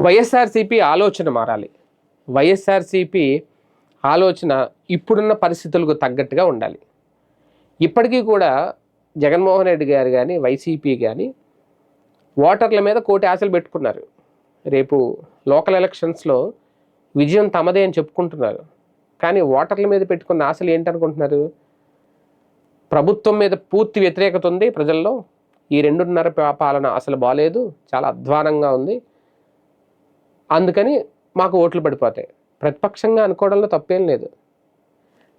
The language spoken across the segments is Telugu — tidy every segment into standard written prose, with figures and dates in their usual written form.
వైఎస్ఆర్సీపీ ఆలోచన మారాలి. వైఎస్ఆర్సీపీ ఆలోచన ఇప్పుడున్న పరిస్థితులకు తగ్గట్టుగా ఉండాలి. ఇప్పటికీ కూడా జగన్మోహన్ రెడ్డి గారు కానీ వైసీపీ కానీ ఓటర్ల మీద కోటి ఆశలు పెట్టుకున్నారు. రేపు లోకల్ ఎలక్షన్స్లో విజయం తమదే అని చెప్పుకుంటున్నారు. కానీ ఓటర్ల మీద పెట్టుకున్న ఆశలు ఏంటనుకుంటున్నారు? ప్రభుత్వం మీద పూర్తి వ్యతిరేకత ఉంది ప్రజల్లో. ఈ 2.5 పాలన అసలు బాలేదు, చాలా అధ్వానంగా ఉంది, అందుకని మాకు ఓట్లు పడిపోతాయి. ప్రతిపక్షంగా అనుకోవడంలో తప్పేం లేదు.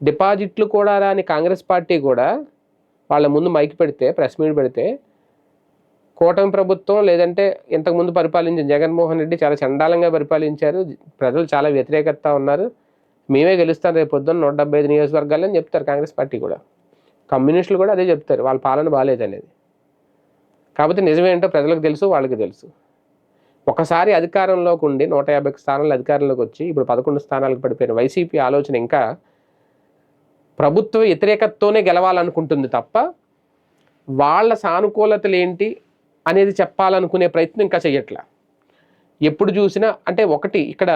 డిపాజిట్లు కూడా రాని కాంగ్రెస్ పార్టీ కూడా వాళ్ళ ముందు మైక్ పెడితే, ప్రెస్ మీట్ పెడితే, కూటమి ప్రభుత్వం లేదంటే ఇంతకుముందు పరిపాలించిన జగన్మోహన్ రెడ్డి చాలా చండాలంగా పరిపాలించారు, ప్రజలు చాలా వ్యతిరేకత ఉన్నారు, మేమే గెలుస్తాం రేపు పొద్దున్న 175 నియోజకవర్గాలు అని చెప్తారు కాంగ్రెస్ పార్టీ కూడా. కమ్యూనిస్టులు కూడా అదే చెప్తారు, వాళ్ళ పాలన బాగాలేదనేది. కాకపోతే నిజమేంటో ప్రజలకు తెలుసు, వాళ్ళకి తెలుసు. ఒకసారి అధికారంలోకి ఉండి 150 స్థానాలు అధికారంలోకి వచ్చి ఇప్పుడు 11 స్థానాలకు పడిపోయిన వైసీపీ ఆలోచన ఇంకా ప్రభుత్వ వ్యతిరేకతతోనే గెలవాలనుకుంటుంది తప్ప వాళ్ళ సానుకూలతలు ఏంటి అనేది చెప్పాలనుకునే ప్రయత్నం ఇంకా చెయ్యట్లా. ఎప్పుడు చూసినా అంటే ఒకటి ఇక్కడ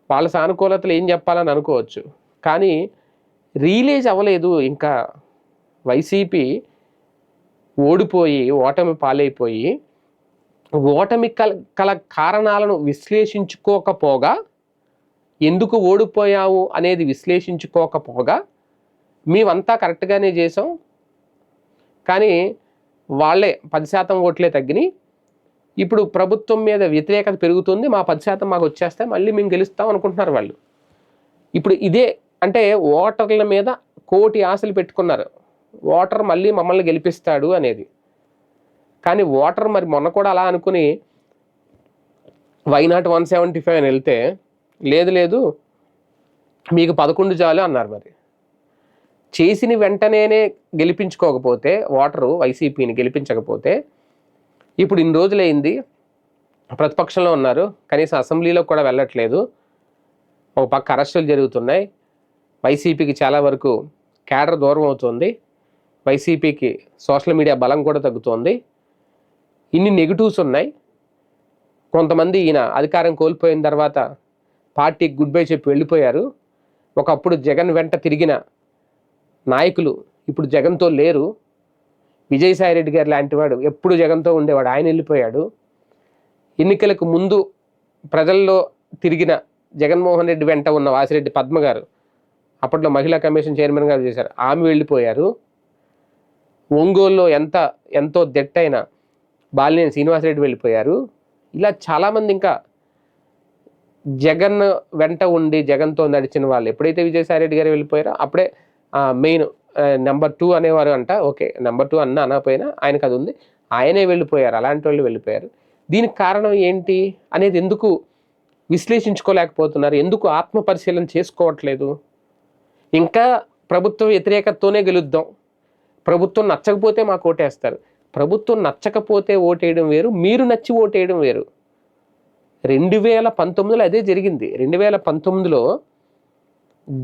వాళ్ళ సానుకూలతలు ఏం చెప్పాలని అనుకోవచ్చు, కానీ రియలైజ్ అవ్వలేదు ఇంకా. వైసీపీ ఓడిపోయి ఓటమి పాలైపోయి ఓటమి కల కారణాలను విశ్లేషించుకోకపోగా, ఎందుకు ఓడిపోయావు అనేది విశ్లేషించుకోకపోగా మేమంతా కరెక్ట్గానే చేసాం కానీ వాళ్ళే 10% ఓట్లే తగ్గినాయి, ఇప్పుడు ప్రభుత్వం మీద వ్యతిరేకత పెరుగుతుంది, మా 10% మాకు వచ్చేస్తే మళ్ళీ మేము గెలుస్తాం అనుకుంటున్నారు వాళ్ళు. ఇప్పుడు ఇదే అంటే ఓటర్ల మీద కోటి ఆశలు పెట్టుకున్నారు, ఓటర్ మళ్ళీ మమ్మల్ని గెలిపిస్తాడు అనేది. కానీ ఓటర్ మరి మొన్న కూడా అలా అనుకుని వైనాట్ 175 అని వెళ్తే లేదు మీకు 11 చాలు అన్నారు. మరి చేసిన వెంటనే గెలిపించుకోకపోతే, ఓటరు వైసీపీని గెలిపించకపోతే, ఇప్పుడు ఇన్ని రోజులైంది ప్రతిపక్షంలో ఉన్నారు, కనీసం అసెంబ్లీలో కూడా వెళ్ళట్లేదు, ఒక పక్క అరెస్టులు జరుగుతున్నాయి, వైసీపీకి చాలా వరకు క్యాడర్ దూరం అవుతుంది, వైసీపీకి సోషల్ మీడియా బలం కూడా తగ్గుతోంది, ఇన్ని నెగిటివ్స్ ఉన్నాయి. కొంతమంది ఈయన అధికారం కోల్పోయిన తర్వాత పార్టీకి గుడ్ బై చెప్పి వెళ్ళిపోయారు. ఒకప్పుడు జగన్ వెంట తిరిగిన నాయకులు ఇప్పుడు జగన్తో లేరు. విజయసాయిరెడ్డి గారు లాంటి వాడు ఎప్పుడు జగన్తో ఉండేవాడు, ఆయన వెళ్ళిపోయాడు. ఎన్నికలకు ముందు ప్రజల్లో తిరిగిన జగన్మోహన్ రెడ్డి వెంట ఉన్న వాసిరెడ్డి పద్మ గారు, అప్పట్లో మహిళా కమిషన్ చైర్మన్ గారు చేశారు, ఆమె వెళ్ళిపోయారు. ఒంగోలులో ఎంతో దెట్టైన బాలినేని శ్రీనివాసరెడ్డి వెళ్ళిపోయారు. ఇలా చాలామంది ఇంకా జగన్ వెంట ఉండి జగన్తో నడిచిన వాళ్ళు ఎప్పుడైతే విజయసాయిరెడ్డి గారు వెళ్ళిపోయారో అప్పుడే మెయిన్ నెంబర్ 2 అనేవారు అంట. ఓకే, నెంబర్ 2 అనకపోయినా ఆయనకు అది ఉంది, ఆయనే వెళ్ళిపోయారు, అలాంటి వాళ్ళు వెళ్ళిపోయారు. దీనికి కారణం ఏంటి అనేది ఎందుకు విశ్లేషించుకోలేకపోతున్నారు? ఎందుకు ఆత్మ పరిశీలన చేసుకోవట్లేదు? ఇంకా ప్రభుత్వ వ్యతిరేకతతోనే గెలుద్దాం, ప్రభుత్వం నచ్చకపోతే మాకు ఓటేస్తారు. ప్రభుత్వం నచ్చకపోతే ఓటేయడం వేరు, మీరు నచ్చి ఓటేయడం వేరు. 2019లో అదే జరిగింది. 2019లో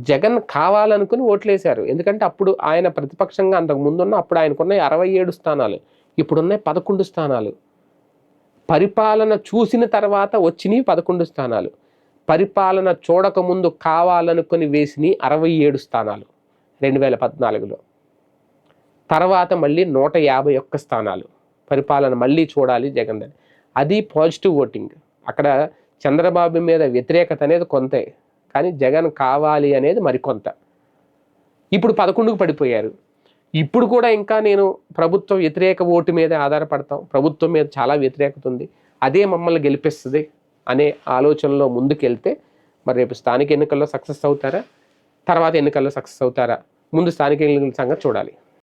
జగన్ కావాలనుకుని ఓట్లేశారు, ఎందుకంటే అప్పుడు ఆయన ప్రతిపక్షంగా అంతకు ముందున్న అప్పుడు ఆయనకున్న 67 స్థానాలు, ఇప్పుడున్న 11 స్థానాలు. పరిపాలన చూసిన తర్వాత వచ్చినవి 11 స్థానాలు, పరిపాలన చూడకముందు కావాలనుకుని వేసినవి 67 స్థానాలు 2014లో. తర్వాత మళ్ళీ 151 స్థానాలు పరిపాలన మళ్ళీ చూడాలి జగన్ అని. అది పాజిటివ్ ఓటింగ్. అక్కడ చంద్రబాబు మీద వ్యతిరేకత అనేది కొంతే, కానీ జగన్ కావాలి అనేది మరికొంత. ఇప్పుడు 11కు పడిపోయారు. ఇప్పుడు కూడా ఇంకా నేను ప్రభుత్వ వ్యతిరేక ఓటు మీద ఆధారపడతాం, ప్రభుత్వం మీద చాలా వ్యతిరేకత ఉంది, అదే మమ్మల్ని గెలిపిస్తుంది అనే ఆలోచనలో ముందుకెళ్తే మరి రేపు స్థానిక ఎన్నికల్లో సక్సెస్ అవుతారా, తర్వాత ఎన్నికల్లో సక్సెస్ అవుతారా? ముందు స్థానిక ఎన్నికల సంగతి చూడాలి.